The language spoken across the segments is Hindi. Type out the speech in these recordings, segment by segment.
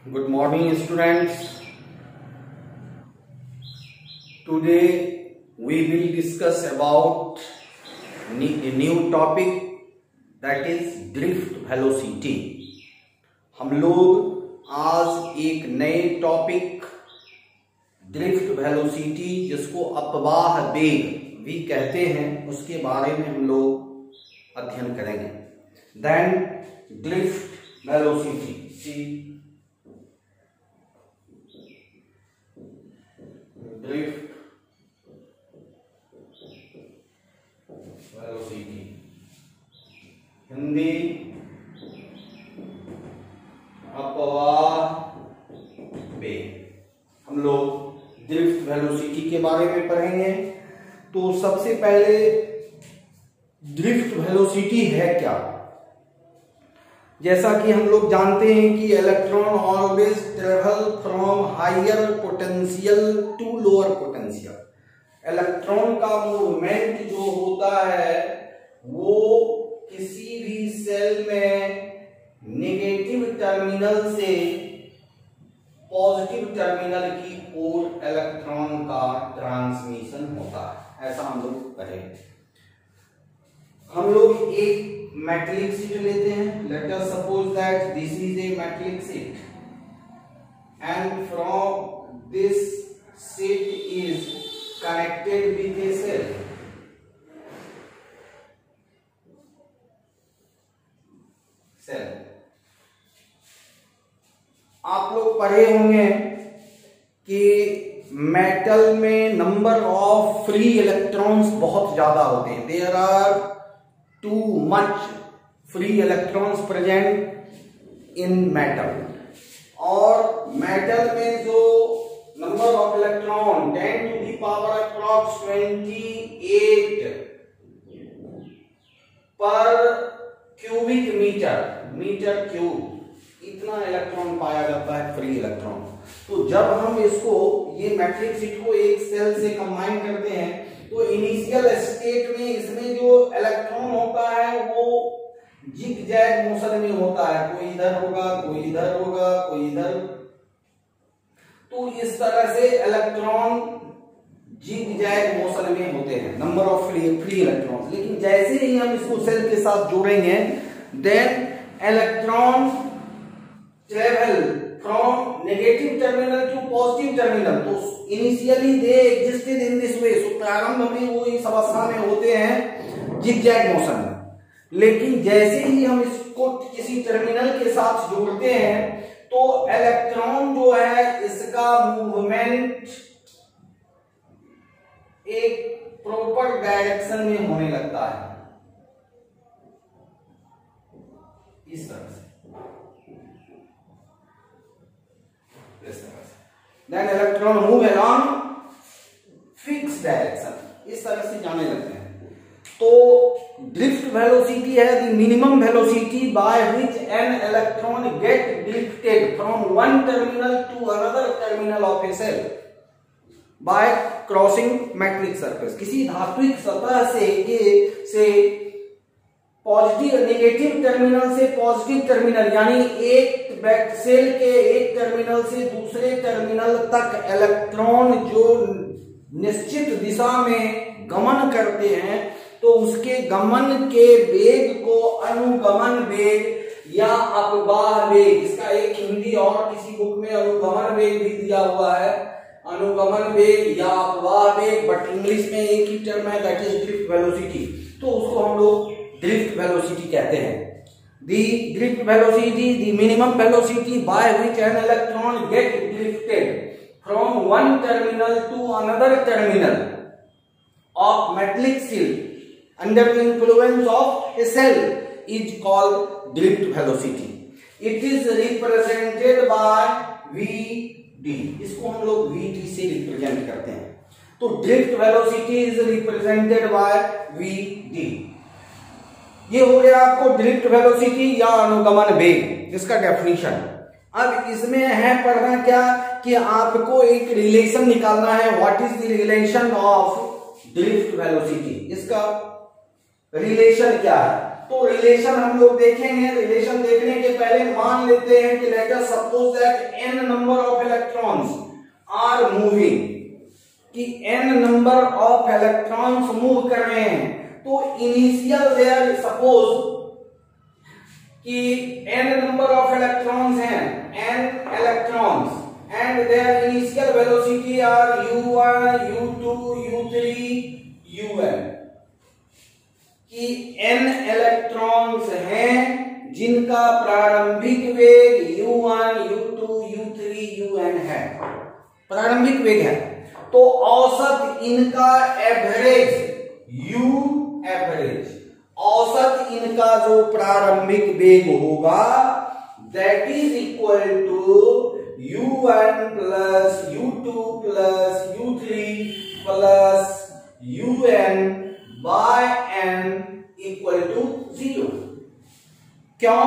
Good morning, students. Today we will discuss about a new topic, that is drift velocity. हम लोग आज एक नए टॉपिक ड्रिफ्ट वेलोसिटी, जिसको अपवाह वेग भी कहते हैं, उसके बारे में हम लोग अध्ययन करेंगे. Then drift velocity, drift velocity, Hindi अपवाह वेग. हम लोग ड्रिफ्ट वेलोसिटी के बारे में पढ़ेंगे. तो सबसे पहले ड्रिफ्ट वेलोसिटी है क्या? जैसा कि हम लोग जानते हैं कि electron always travel from higher potential to lower potential. Electron का मूवमेंट जो होता है वो किसी भी सेल में नेगेटिव टर्मिनल से पॉजिटिव टर्मिनल की ओर इलेक्ट्रॉन का ट्रांसमिशन होता है. ऐसा हम लोग कहें. हम लोग एक मेटलिक शीट लेते हैं. Let us suppose that this is a metallic sheet and from this sheet is connected with a cell. आप लोग पढ़े होंगे कि मेटल में नंबर ऑफ फ्री इलेक्ट्रॉन्स बहुत ज्यादा होते हैं. There are too much free electrons present in metal. और मेटल में जो number of electron 10 to the power approx 28 पर क्यूबिक मीटर क्यूब, इतना इलेक्ट्रॉन पाया जाता है, फ्री इलेक्ट्रॉन. तो जब हम इसको, ये मैट्रिक शीट को एक सेल से कंबाइन करते हैं, तो इनिशियल स्टेट में इसमें जो इलेक्ट्रॉन होता है वो जिग जैग मोशन में होता है. कोई इधर होगा, कोई इधर होगा, कोई इधर. तो इस तरह से इलेक्ट्रॉन जिग जैग मोशन में होते हैं, नंबर ऑफ फ्री इलेक्ट्रॉन. लेकिन जैसे ही हम इसको सेल के साथ जोड़ेंगे, then electron travel from negative terminal to positive terminal. तो initially they existed in this way. So प्रारंभ में वो इस अवस्था में होते हैं जिगजैग मोशन में. लेकिन जैसे ही हम इसको किसी टर्मिनल के साथ जोड़ते हैं, तो इलेक्ट्रॉन जो है इसका मूवमेंट एक प्रॉपर डायरेक्शन में होने लगता है, इस तरह से. Then electron move along fixed direction, इस तरह से जाने लगते हैं. तो ड्रिफ्ट वेलोसिटी है the minimum velocity by which an electron get drifted from one terminal to another terminal of a cell by crossing metallic surface. किसी धात्विक सतह से पॉजिटिव नेगेटिव टर्मिनल से पॉजिटिव टर्मिनल, यानी एक सेल के एक टर्मिनल से दूसरे टर्मिनल तक इलेक्ट्रॉन जो निश्चित दिशा में गमन करते हैं, तो उसके गमन के वेग को अनुगमन वेग या अपवाह वेग, इसका एक हिंदी और किसी बुक में अनुगमन वेग भी दिया हुआ है, अनुगमन वेग या अपवाह वेग, बट इंग्लिश में एक ही टर्म है, दैट इज ड्रिफ्ट वेलोसिटी. तो उसको हम लोग ड्रिफ्ट वेलोसिटी कहते हैं. The drift velocity, the minimum velocity by which an electron get drifted from one terminal to another terminal of metallic sheet under the influence of a cell is called drift velocity. It is represented by Vd. इसको हम लोग Vd से रिप्रेजेंट करते हैं. तो drift velocity is represented by Vd. ये हो गया आपको ड्रिफ्ट वेलोसिटी या अनुगमन वेग, इसका डेफिनेशन. अब इसमें है पढ़ना क्या कि आपको एक रिलेशन निकालना है. What is the relation of drift velocity? इसका रिलेशन क्या है? तो रिलेशन हम लोग देखेंगे। रिलेशन देखने के पहले मान लेते हैं कि let us suppose that n number of electrons are moving, कि n number of electrons move कर रहे हैं। तो इनिशियल देयर सपोज कि n नंबर ऑफ इलेक्ट्रॉन्स हैं, n electrons, and their initial velocity are u1, u2, u3, un, कि n इलेक्ट्रॉन्स हैं जिनका प्रारंभिक वेग u1, u2, u3, un है, प्रारंभिक वेग है। तो औसत इनका एवरेज u एवरेज, औसत इनका जो प्रारंभिक वेग होगा that is equal to u1 plus u2 plus u3 plus un by n equal to 0। क्यों?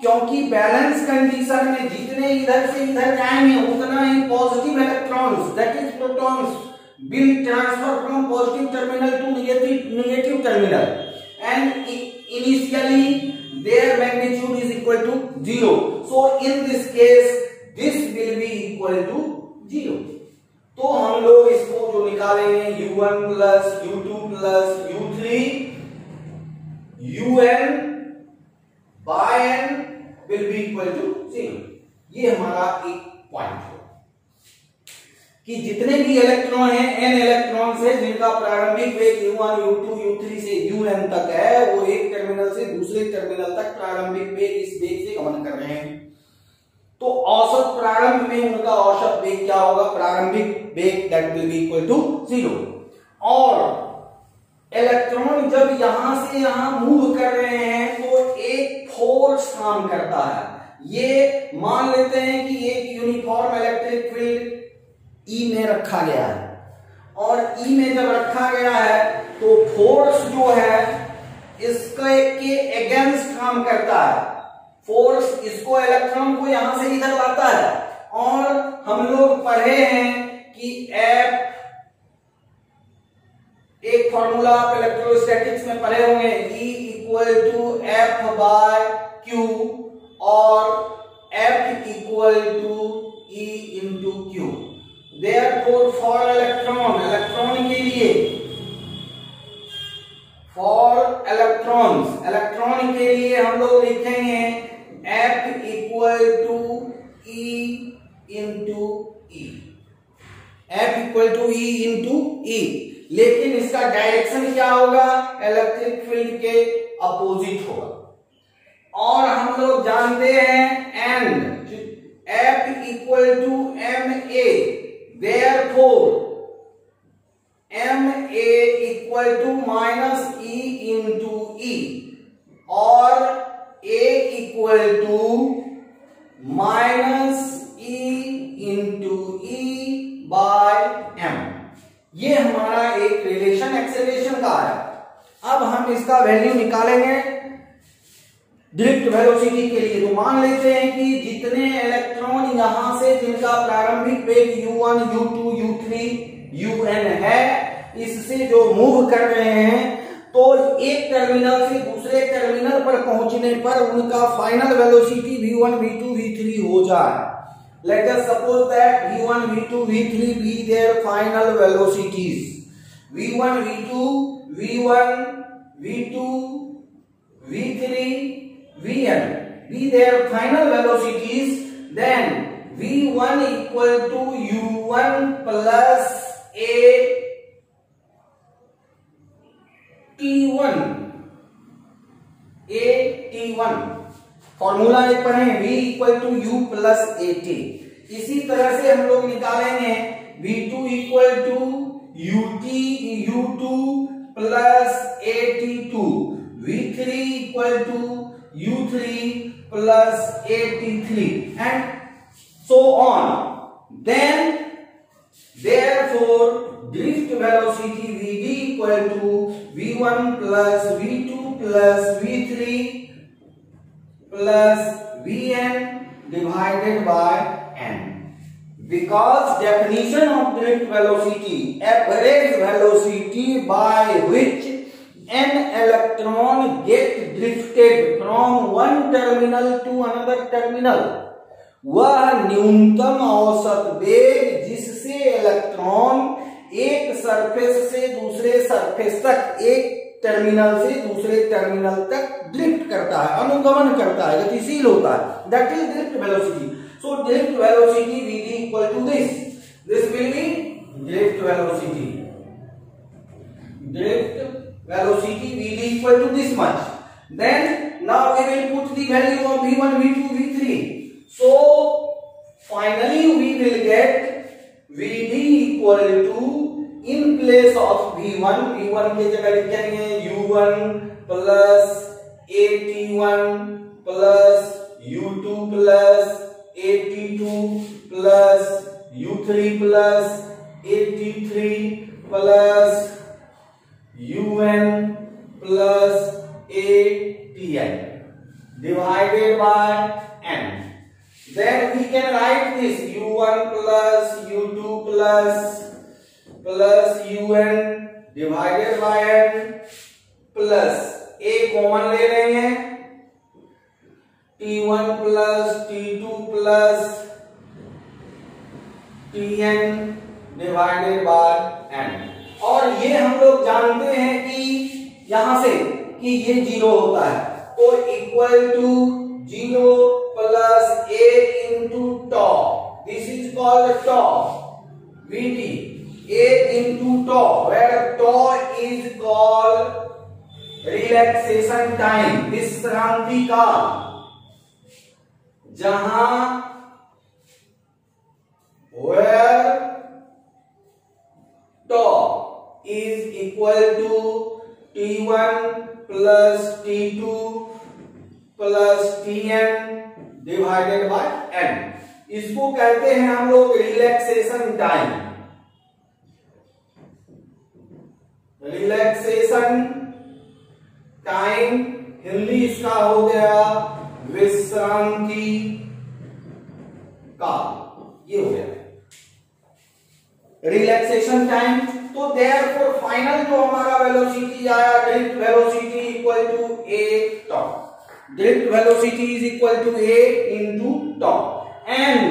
क्योंकि बैलेंस कंडीशन में जितने इधर से इधर जाएंगे उतना ही positive electrons that is protons will transfer from positive terminal to negative terminal and initially their magnitude is equal to 0. So in this case this will be equal to 0. तो हम लोग इसको जो निकालेंगे u1 plus u2 plus u3 un by n will be equal to 0। ये हमारा एक पॉइंट है कि जितने भी इलेक्ट्रॉन हैं n इलेक्ट्रॉन से जिनका प्रारंभिक वेग u1, u2, u3 से un तक है, वो एक टर्मिनल से दूसरे टर्मिनल तक प्रारंभिक वेग इस वेग से गमन कर रहे हैं। तो औसत प्रारंभ में उनका औसत वेग क्या होगा? प्रारंभिक वेग that will be equal to 0। और इलेक्ट्रॉन जब यहां से यहां मूव कर रहे हैं तो एक फोर्स काम करता है। ये मान लेते हैं कि एक यूनिफॉर्म इलेक्ट्रिक फील्ड E में रखा गया है, और E में जब रखा गया है तो फोर्स जो है इसके अगेंस्ट काम करता है। फोर्स इसको इलेक्ट्रॉन को यहां से इधर लाता है, और हम लोग पढ़े हैं कि F, एक फॉर्मूला आप इलेक्ट्रोस्टैटिक्स में पढ़े होंगे, E equal to F by Q और F equal to E into Q। Therefore for electron के लिए, फॉर इलेक्ट्रॉन के लिए हम लोग लिखेंगे F equal to E into E, F equal to E into E। लेकिन इसका डायरेक्शन क्या होगा? इलेक्ट्रिक फील्ड के अपोजिट होगा। और हम लोग जानते हैं and F equal to MA, therefore MA equal to minus E into E और A equal to minus E into E by M। ये हमारा एक रिलेशन एक्सेलरेशन का है। अब हम इसका वैल्यू निकालेंगे ड्रिफ्ट वेलोसिटी के लिए। तो मान लेते हैं कि जितने इलेक्ट्रॉन यहां से जिनका प्रारंभिक वेग u1, u2, u3, un है, इससे जो मूव कर रहे हैं, तो एक टर्मिनल से दूसरे टर्मिनल पर पहुंचने पर उनका final velocity v1, v2, v3 हो जाए। Let us suppose that v1, v2, v3 be their final velocities. v1, v2, v1, v2, v3, vn be their final velocities. Then v1 equal to u1 plus a t1, a t1 formula एक पढ़े, v equal to u plus a t. इसी तरह से हम लोग निकालेंगे v2 equal to u2 plus a t two, v3 equal to u3 plus a t three and so on. Then therefore drift velocity vd equal to v1 plus v2 plus v3 plus Vn divided by n, because definition of drift velocity, average velocity by which an electron get drifted from one terminal to another terminal, वह न्यूनतम औसत वेग जिससे इलेक्ट्रॉन एक सरफेस से दूसरे सरफेस तक, एक टर्मिनल से दूसरे टर्मिनल तक ड्रिफ्ट करता है, अनुगमन करता है, गतिशील होता है, that is drift velocity. So drift velocity will be equal to this. This will be drift velocity. Drift velocity will be equal to this much. Then now we will put the value of v1, v2, v3. So finally we will get vd equal to, in place of v1 के जगह लिखेंगे u1 plus at1 plus u2 plus at2 plus u3 plus at3 plus un plus atn divided by n. Then we can write this u1 plus u2 plus un divided by n plus a common ले लेंगे, t1 plus t2 plus tn divided by n. और ये हम लोग जानते हैं कि यहां से कि ये 0 होता है, तो equal to 0 plus a into tau. This is called tau. Vt. A into tau, where tau is called relaxation time, विश्रांति काल, जहां where tau is equal to t1 plus t2 plus tn divided by n. इसको कहते हैं हम लोग relaxation time. Relaxation time Hindi इसका हो गया विश्रांति काल. ये हो गया रिलैक्सेशन टाइम. तो देयरफॉर फाइनल जो हमारा वेलोसिटी आया, drift velocity equal to a tau. Drift velocity is equal to a into tau. And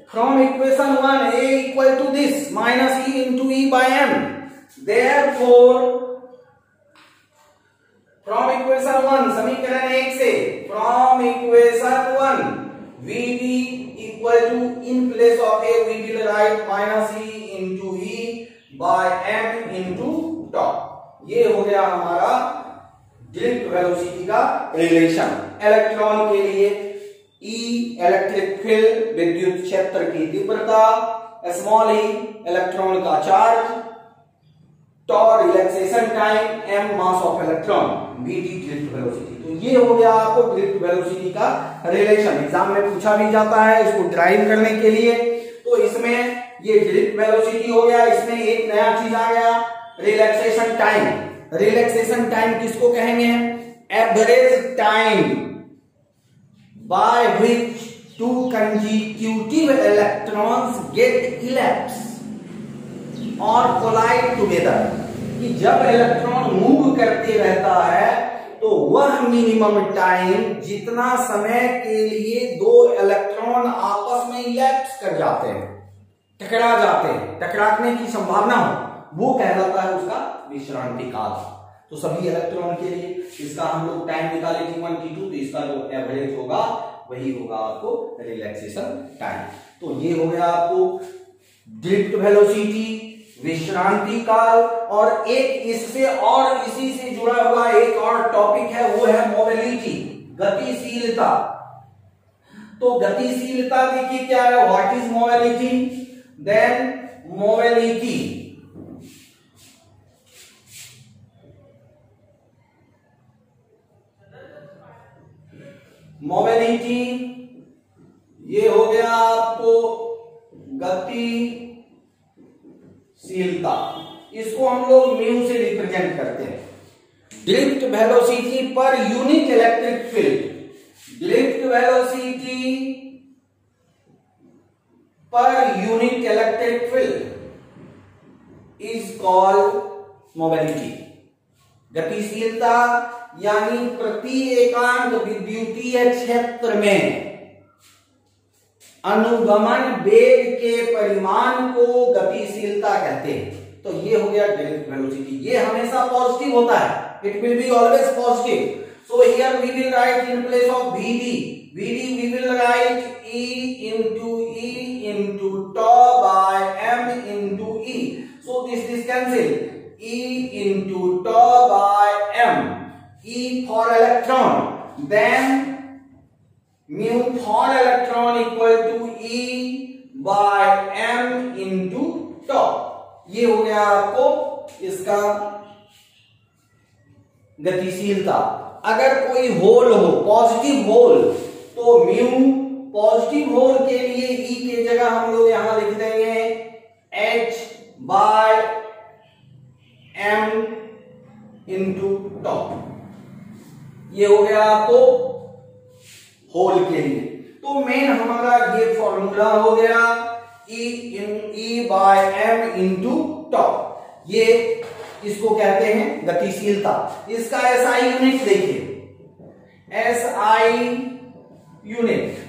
from equation 1, a equal to this minus e into e by m. Therefore, from equation 1, समीकरण 1 से, from equation 1, vd equal to, in place of a we will write minus e into e by m into tau. ये हो गया हमारा ड्रिफ्ट वेलोसिटी का रिलेशन. इलेक्ट्रॉन के लिए E इलेक्ट्रिक फील्ड, विद्युत क्षेत्र की तीव्रता, स्मॉल e इलेक्ट्रॉन का charge, tau relaxation time, m mass of electron, vd drift velocity. तो ये हो गया आपको ड्रिफ्ट वेलोसिटी का रिलेशन. एग्जाम में पूछा भी जाता है इसको ड्राइव करने के लिए. तो इसमें ये ड्रिफ्ट वेलोसिटी हो गया, इसमें एक नया चीज आ गया रिलैक्सेशन टाइम. रिलैक्सेशन टाइम किसको कहेंगे? Average time by which two consecutive electrons get elapse or collide together. कि जब इलेक्ट्रॉन मूव करते रहता है तो वह मिनिमम टाइम जितना समय के लिए दो इलेक्ट्रॉन आपस में इलैप्स कर जाते हैं, टकरा जाते हैं, टकराने की संभावना हो, वो कहलाता है उसका विश्रांति काल. तो सभी इलेक्ट्रॉन के लिए इसका हम लोग टाइम निकाले t1 t2, तो इसका जो एवरेज होगा वही होगा आपको रिलैक्सेशन टाइम. तो ये हो गया आपको ड्रिफ्ट वेलोसिटी, विश्रांति काल. और एक इससे और इसी से जुड़ा हुआ एक और टॉपिक है, वो है मोबिलिटी, गतिशीलता. तो गतिशीलता देखिए क्या है, what is mobility? Then mobility ये हो गया आपको गतिशीलता. इसको हम लोग म्यू से रिप्रेजेंट करते हैं. Drift velocity per unit electric field, drift velocity per unit electric field is called mobility. गतिशीलता यानी प्रति एकांक विद्युतीय क्षेत्र में अनुगमन वेग के परिमाण को गतिशीलता कहते हैं। तो ये हो गया ड्रिफ्ट वेलोसिटी। ये हमेशा पॉजिटिव होता है, it will be always positive. So here we will write in place of vd we will write e into tau by m into e. So this cancel, e into tau by m, e for electron, then mu for electron equal to e by m into tau। ये हो गया आपको इसका गतिशीलता। अगर कोई होल हो, पॉजिटिव होल, तो म्यू पॉजिटिव होल के लिए ई की जगह हम लोग यहां लिख देंगे h bye m into tau. ये हो गया आपको होल के लिए। तो मेन हमारा ये फॉर्मूला हो गया e by m into tau. ये इसको कहते हैं गतिशीलता। इसका SI यूनिट देखिए, SI यूनिट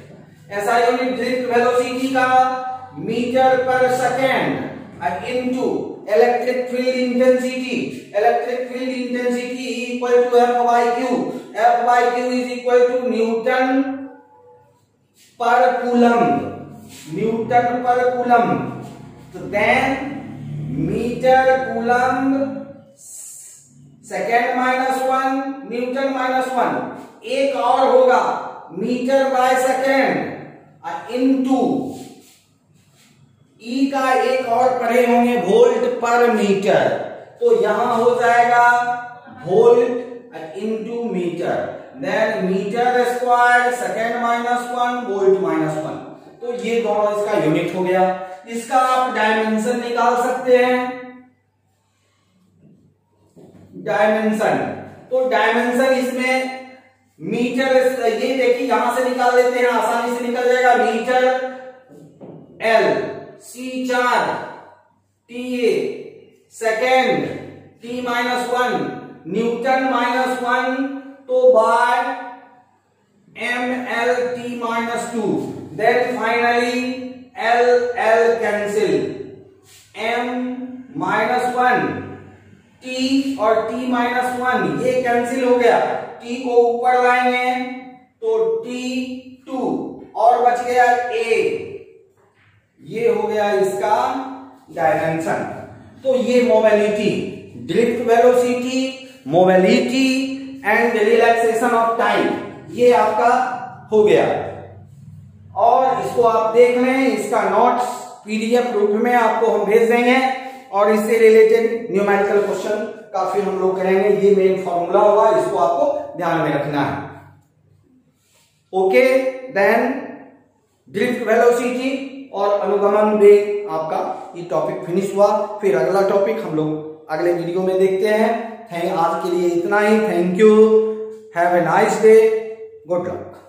ड्रिफ्ट वेलोसिटी का मीटर पर second into electric field intensity. Electric field intensity equal to F by Q। F by Q is equal to newton पर कूलम्ब। न्यूटन पर कूलम्ब। तो then metre coulomb second minus 1 newton minus 1। एक और होगा metre by second into E का एक और पढ़े होंगे वोल्ट पर मीटर। तो यहां हो जाएगा volt into metre, then metre square second minus 1 volt minus 1। तो ये दोनों इसका यूनिट हो गया। इसका आप डायमेंशन निकाल सकते हैं। डायमेंशन, तो डायमेंशन इसमें मीटर, ये देखिए यहां से निकाल लेते हैं, आसानी से निकल जाएगा। Metre L, C4 TA, second T minus 1, newton minus 1, तो by ML T minus 2, then finally L cancel, M minus 1 T और T माइनस 1 ये कैंसिल हो गया। T को ऊपर लाएंगे तो T2 और बच गया A। ये हो गया इसका डायमेंशन। तो ये mobility, drift velocity, mobility and relaxation of time, ये आपका हो गया। और इसको आप देख लें, इसका नोट्स PDF रूप में आपको हम भेज देंगे और इससे रिलेटेड न्यूमेरिकल क्वेश्चन काफी हम लोग करेंगे। ये मेन फॉर्मूला होगा, इसको आपको ध्यान में रखना है। ओके, देन ड्रिफ्ट वेलोसिटी और अनुगमन वेग आपका ये टॉपिक फिनिश हुआ। फिर अगला टॉपिक हम लोग अगले वीडियो में देखते हैं। आज के लिए इतना ही। Thank you, have a nice day, good luck.